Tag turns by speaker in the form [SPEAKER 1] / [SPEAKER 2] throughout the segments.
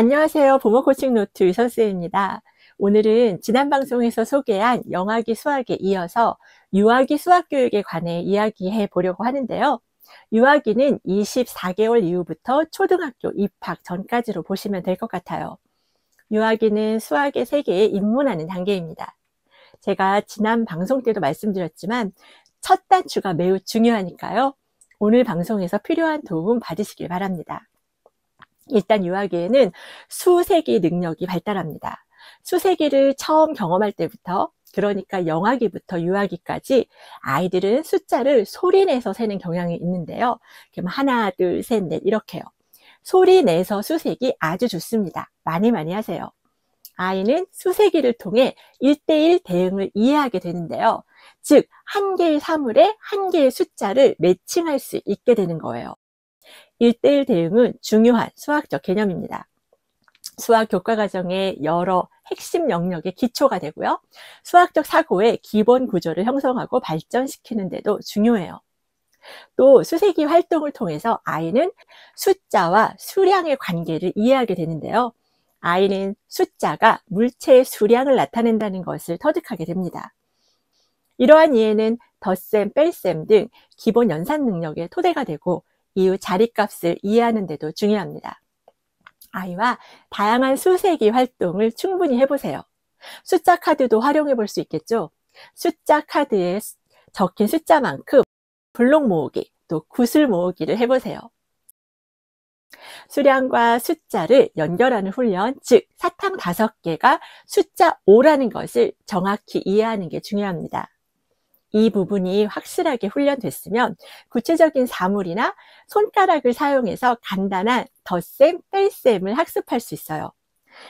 [SPEAKER 1] 안녕하세요. 부모 코칭 노트 유선쌤입니다. 오늘은 지난 방송에서 소개한 영아기 수학에 이어서 유아기 수학교육에 관해 이야기해 보려고 하는데요. 유아기는 24개월 이후부터 초등학교 입학 전까지로 보시면 될 것 같아요. 유아기는 수학의 세계에 입문하는 단계입니다. 제가 지난 방송 때도 말씀드렸지만 첫 단추가 매우 중요하니까요. 오늘 방송에서 필요한 도움 받으시길 바랍니다. 일단 유아기에는 수세기 능력이 발달합니다. 수세기를 처음 경험할 때부터, 그러니까 영아기부터 유아기까지 아이들은 숫자를 소리내서 세는 경향이 있는데요. 그럼 하나, 둘, 셋, 넷 이렇게요. 소리내서 수세기 아주 좋습니다. 많이 하세요. 아이는 수세기를 통해 1대1 대응을 이해하게 되는데요. 즉, 한 개의 사물에 한 개의 숫자를 매칭할 수 있게 되는 거예요. 1대1 대응은 중요한 수학적 개념입니다. 수학 교과 과정의 여러 핵심 영역의 기초가 되고요. 수학적 사고의 기본 구조를 형성하고 발전시키는 데도 중요해요. 또 수세기 활동을 통해서 아이는 숫자와 수량의 관계를 이해하게 되는데요. 아이는 숫자가 물체의 수량을 나타낸다는 것을 터득하게 됩니다. 이러한 이해는 덧셈, 뺄셈 등 기본 연산 능력의 토대가 되고 이후 자리값을 이해하는 데도 중요합니다. 아이와 다양한 수세기 활동을 충분히 해보세요. 숫자 카드도 활용해 볼 수 있겠죠. 숫자 카드에 적힌 숫자만큼 블록 모으기, 또 구슬 모으기를 해보세요. 수량과 숫자를 연결하는 훈련, 즉 사탕 5개가 숫자 5라는 것을 정확히 이해하는 게 중요합니다. 이 부분이 확실하게 훈련됐으면 구체적인 사물이나 손가락을 사용해서 간단한 덧셈, 뺄셈을 학습할 수 있어요.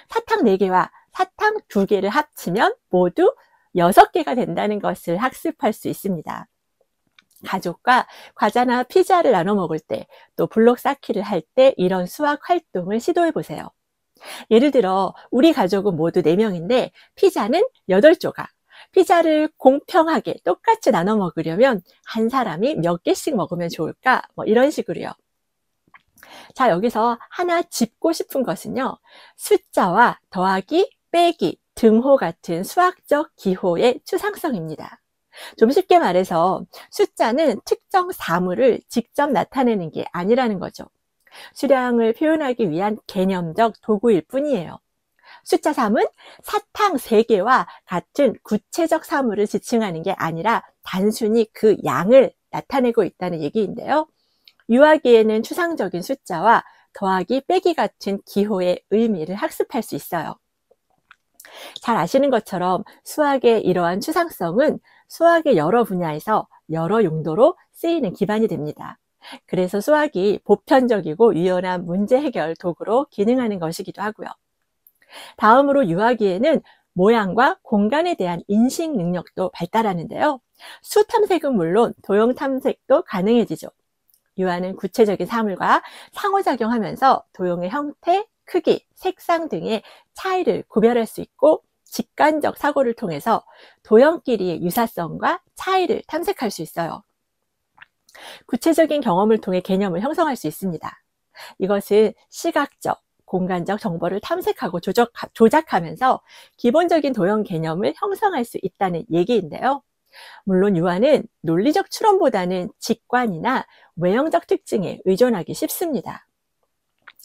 [SPEAKER 1] 사탕 4개와 사탕 2개를 합치면 모두 6개가 된다는 것을 학습할 수 있습니다. 가족과 과자나 피자를 나눠 먹을 때, 또 블록 쌓기를 할 때 이런 수학 활동을 시도해 보세요. 예를 들어 우리 가족은 모두 4명인데 피자는 8조각. 피자를 공평하게 똑같이 나눠 먹으려면 한 사람이 몇 개씩 먹으면 좋을까? 이런 식으로요. 자, 여기서 하나 짚고 싶은 것은요. 숫자와 더하기, 빼기, 등호 같은 수학적 기호의 추상성입니다. 좀 쉽게 말해서 숫자는 특정 사물을 직접 나타내는 게 아니라는 거죠. 수량을 표현하기 위한 개념적 도구일 뿐이에요. 숫자 3은 사탕 3개와 같은 구체적 사물을 지칭하는 게 아니라 단순히 그 양을 나타내고 있다는 얘기인데요. 유아기에는 추상적인 숫자와 더하기, 빼기 같은 기호의 의미를 학습할 수 있어요. 잘 아시는 것처럼 수학의 이러한 추상성은 수학의 여러 분야에서 여러 용도로 쓰이는 기반이 됩니다. 그래서 수학이 보편적이고 유연한 문제 해결 도구로 기능하는 것이기도 하고요. 다음으로 유아기에는 모양과 공간에 대한 인식 능력도 발달하는데요. 수 탐색은 물론 도형 탐색도 가능해지죠. 유아는 구체적인 사물과 상호작용하면서 도형의 형태, 크기, 색상 등의 차이를 구별할 수 있고 직관적 사고를 통해서 도형끼리의 유사성과 차이를 탐색할 수 있어요. 구체적인 경험을 통해 개념을 형성할 수 있습니다. 이것은 시각적, 공간적 정보를 탐색하고 조작하면서 기본적인 도형 개념을 형성할 수 있다는 얘기인데요. 물론 유아는 논리적 추론보다는 직관이나 외형적 특징에 의존하기 쉽습니다.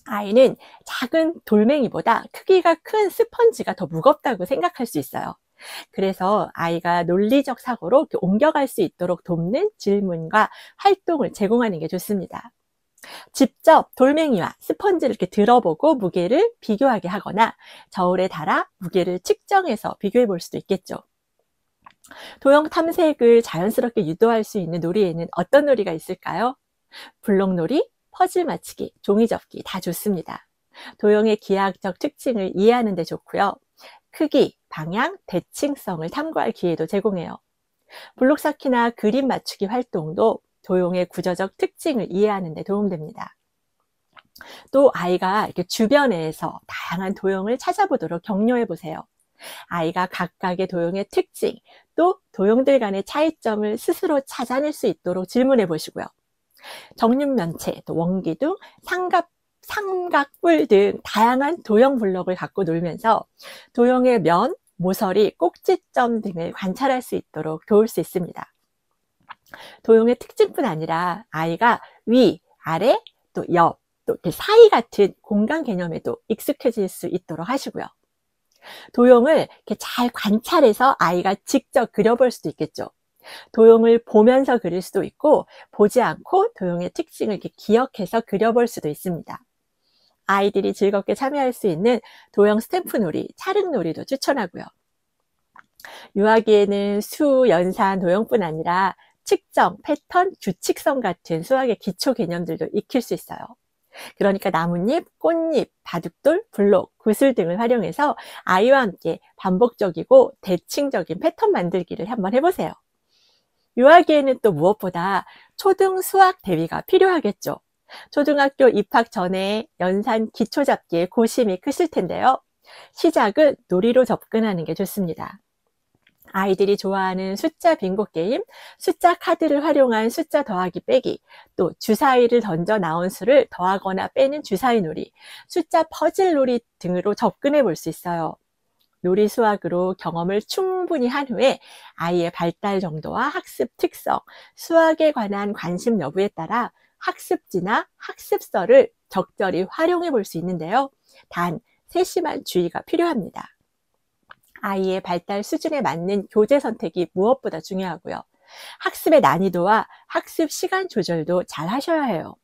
[SPEAKER 1] 아이는 작은 돌멩이보다 크기가 큰 스펀지가 더 무겁다고 생각할 수 있어요. 그래서 아이가 논리적 사고로 옮겨갈 수 있도록 돕는 질문과 활동을 제공하는 게 좋습니다. 직접 돌멩이와 스펀지를 이렇게 들어보고 무게를 비교하게 하거나 저울에 달아 무게를 측정해서 비교해 볼 수도 있겠죠. 도형 탐색을 자연스럽게 유도할 수 있는 놀이에는 어떤 놀이가 있을까요? 블록놀이, 퍼즐 맞히기, 종이접기 다 좋습니다. 도형의 기하학적 특징을 이해하는 데 좋고요. 크기, 방향, 대칭성을 탐구할 기회도 제공해요. 블록 쌓기나 그림 맞추기 활동도 도형의 구조적 특징을 이해하는 데 도움됩니다. 또 아이가 이렇게 주변에서 다양한 도형을 찾아보도록 격려해 보세요. 아이가 각각의 도형의 특징, 또 도형들 간의 차이점을 스스로 찾아낼 수 있도록 질문해 보시고요. 정육면체, 또 원기둥, 삼각 삼각, 뿔 등 다양한 도형 블록을 갖고 놀면서 도형의 면, 모서리, 꼭지점 등을 관찰할 수 있도록 도울 수 있습니다. 도형의 특징뿐 아니라 아이가 위, 아래, 또 옆, 또 사이 같은 공간 개념에도 익숙해질 수 있도록 하시고요. 도형을 이렇게 잘 관찰해서 아이가 직접 그려볼 수도 있겠죠. 도형을 보면서 그릴 수도 있고 보지 않고 도형의 특징을 이렇게 기억해서 그려볼 수도 있습니다. 아이들이 즐겁게 참여할 수 있는 도형 스탬프 놀이, 찰흙 놀이도 추천하고요. 유아기에는 수, 연산, 도형뿐 아니라 측정, 패턴, 규칙성 같은 수학의 기초 개념들도 익힐 수 있어요. 그러니까 나뭇잎, 꽃잎, 바둑돌, 블록, 구슬 등을 활용해서 아이와 함께 반복적이고 대칭적인 패턴 만들기를 한번 해보세요. 유아기에는 또 무엇보다 초등 수학 대비가 필요하겠죠. 초등학교 입학 전에 연산 기초 잡기에 고심이 크실 텐데요. 시작은 놀이로 접근하는 게 좋습니다. 아이들이 좋아하는 숫자 빙고 게임, 숫자 카드를 활용한 숫자 더하기 빼기, 또 주사위를 던져 나온 수를 더하거나 빼는 주사위 놀이, 숫자 퍼즐 놀이 등으로 접근해 볼 수 있어요. 놀이 수학으로 경험을 충분히 한 후에 아이의 발달 정도와 학습 특성, 수학에 관한 관심 여부에 따라 학습지나 학습서를 적절히 활용해 볼 수 있는데요. 단 세심한 주의가 필요합니다. 아이의 발달 수준에 맞는 교재 선택이 무엇보다 중요하고요. 학습의 난이도와 학습 시간 조절도 잘 하셔야 해요.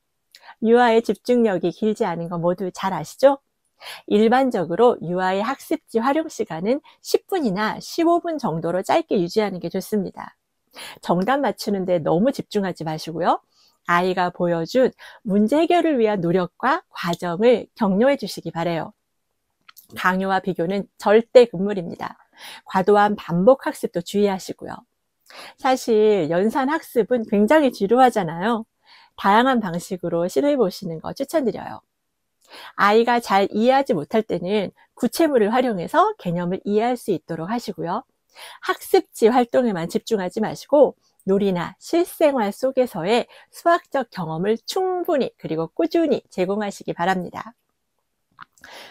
[SPEAKER 1] 유아의 집중력이 길지 않은 거 모두 잘 아시죠? 일반적으로 유아의 학습지 활용 시간은 10분이나 15분 정도로 짧게 유지하는 게 좋습니다. 정답 맞추는데 너무 집중하지 마시고요. 아이가 보여준 문제 해결을 위한 노력과 과정을 격려해 주시기 바라요. 강요와 비교는 절대 금물입니다. 과도한 반복 학습도 주의하시고요. 사실 연산 학습은 굉장히 지루하잖아요. 다양한 방식으로 시도해 보시는 거 추천드려요. 아이가 잘 이해하지 못할 때는 구체물을 활용해서 개념을 이해할 수 있도록 하시고요. 학습지 활동에만 집중하지 마시고 놀이나 실생활 속에서의 수학적 경험을 충분히 그리고 꾸준히 제공하시기 바랍니다.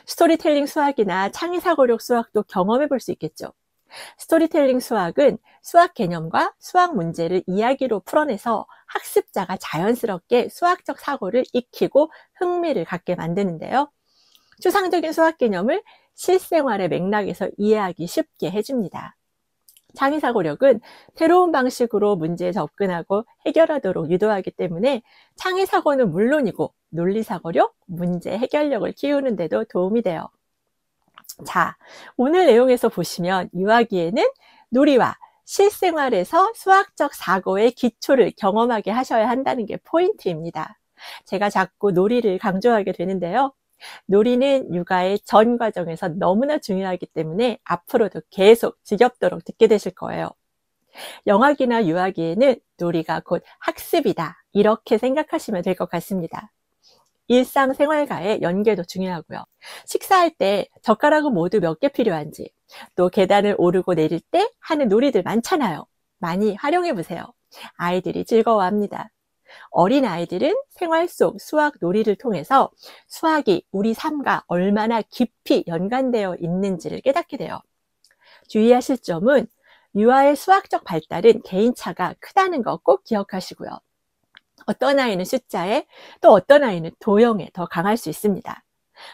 [SPEAKER 1] 스토리텔링 수학이나 창의사고력 수학도 경험해 볼 수 있겠죠. 스토리텔링 수학은 수학 개념과 수학 문제를 이야기로 풀어내서 학습자가 자연스럽게 수학적 사고를 익히고 흥미를 갖게 만드는데요. 추상적인 수학 개념을 실생활의 맥락에서 이해하기 쉽게 해줍니다. 창의사고력은 새로운 방식으로 문제에 접근하고 해결하도록 유도하기 때문에 창의사고는 물론이고 논리사고력, 문제 해결력을 키우는 데도 도움이 돼요. 자, 오늘 내용에서 보시면 유아기에는 놀이와 실생활에서 수학적 사고의 기초를 경험하게 하셔야 한다는 게 포인트입니다. 제가 자꾸 놀이를 강조하게 되는데요. 놀이는 육아의 전 과정에서 너무나 중요하기 때문에 앞으로도 계속 지겹도록 듣게 되실 거예요. 영아기나 유아기에는 놀이가 곧 학습이다. 이렇게 생각하시면 될 것 같습니다. 일상생활과의 연계도 중요하고요. 식사할 때 젓가락은 모두 몇 개 필요한지, 또 계단을 오르고 내릴 때 하는 놀이들 많잖아요. 많이 활용해 보세요. 아이들이 즐거워합니다. 어린아이들은 생활 속 수학 놀이를 통해서 수학이 우리 삶과 얼마나 깊이 연관되어 있는지를 깨닫게 돼요. 주의하실 점은 유아의 수학적 발달은 개인차가 크다는 거 꼭 기억하시고요. 어떤 아이는 숫자에 또 어떤 아이는 도형에 더 강할 수 있습니다.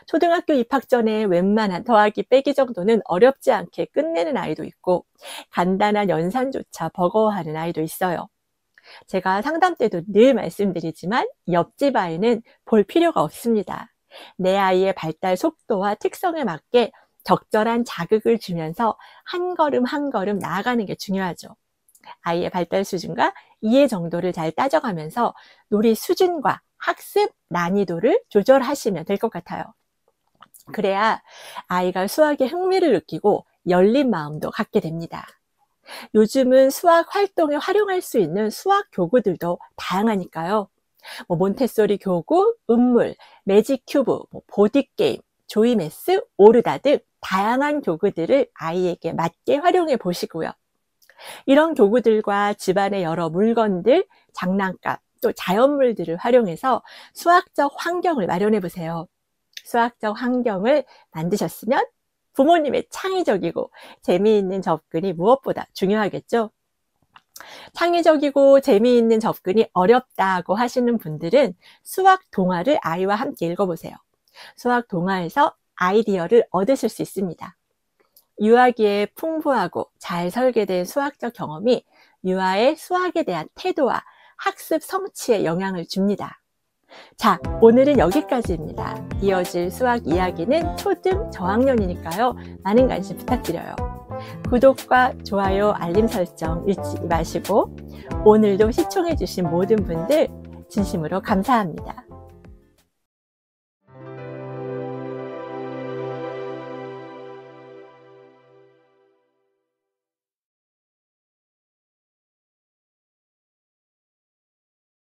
[SPEAKER 1] 초등학교 입학 전에 웬만한 더하기 빼기 정도는 어렵지 않게 끝내는 아이도 있고 간단한 연산조차 버거워하는 아이도 있어요. 제가 상담 때도 늘 말씀드리지만 옆집 아이는 볼 필요가 없습니다. 내 아이의 발달 속도와 특성에 맞게 적절한 자극을 주면서 한 걸음 한 걸음 나아가는 게 중요하죠. 아이의 발달 수준과 이해 정도를 잘 따져가면서 놀이 수준과 학습 난이도를 조절하시면 될 것 같아요. 그래야 아이가 수학에 흥미를 느끼고 열린 마음도 갖게 됩니다. 요즘은 수학 활동에 활용할 수 있는 수학 교구들도 다양하니까요. 몬테소리 교구, 음물, 매직 큐브, 보드게임, 조이메스, 오르다 등 다양한 교구들을 아이에게 맞게 활용해 보시고요. 이런 교구들과 집안의 여러 물건들, 장난감, 또 자연물들을 활용해서 수학적 환경을 마련해 보세요. 수학적 환경을 만드셨으면 부모님의 창의적이고 재미있는 접근이 무엇보다 중요하겠죠. 창의적이고 재미있는 접근이 어렵다고 하시는 분들은 수학 동화를 아이와 함께 읽어보세요. 수학 동화에서 아이디어를 얻으실 수 있습니다. 유아기에 풍부하고 잘 설계된 수학적 경험이 유아의 수학에 대한 태도와 학습 성취에 영향을 줍니다. 자, 오늘은 여기까지입니다. 이어질 수학 이야기는 초등 저학년이니까요. 많은 관심 부탁드려요. 구독과 좋아요, 알림 설정 잊지 마시고 오늘도 시청해주신 모든 분들 진심으로 감사합니다.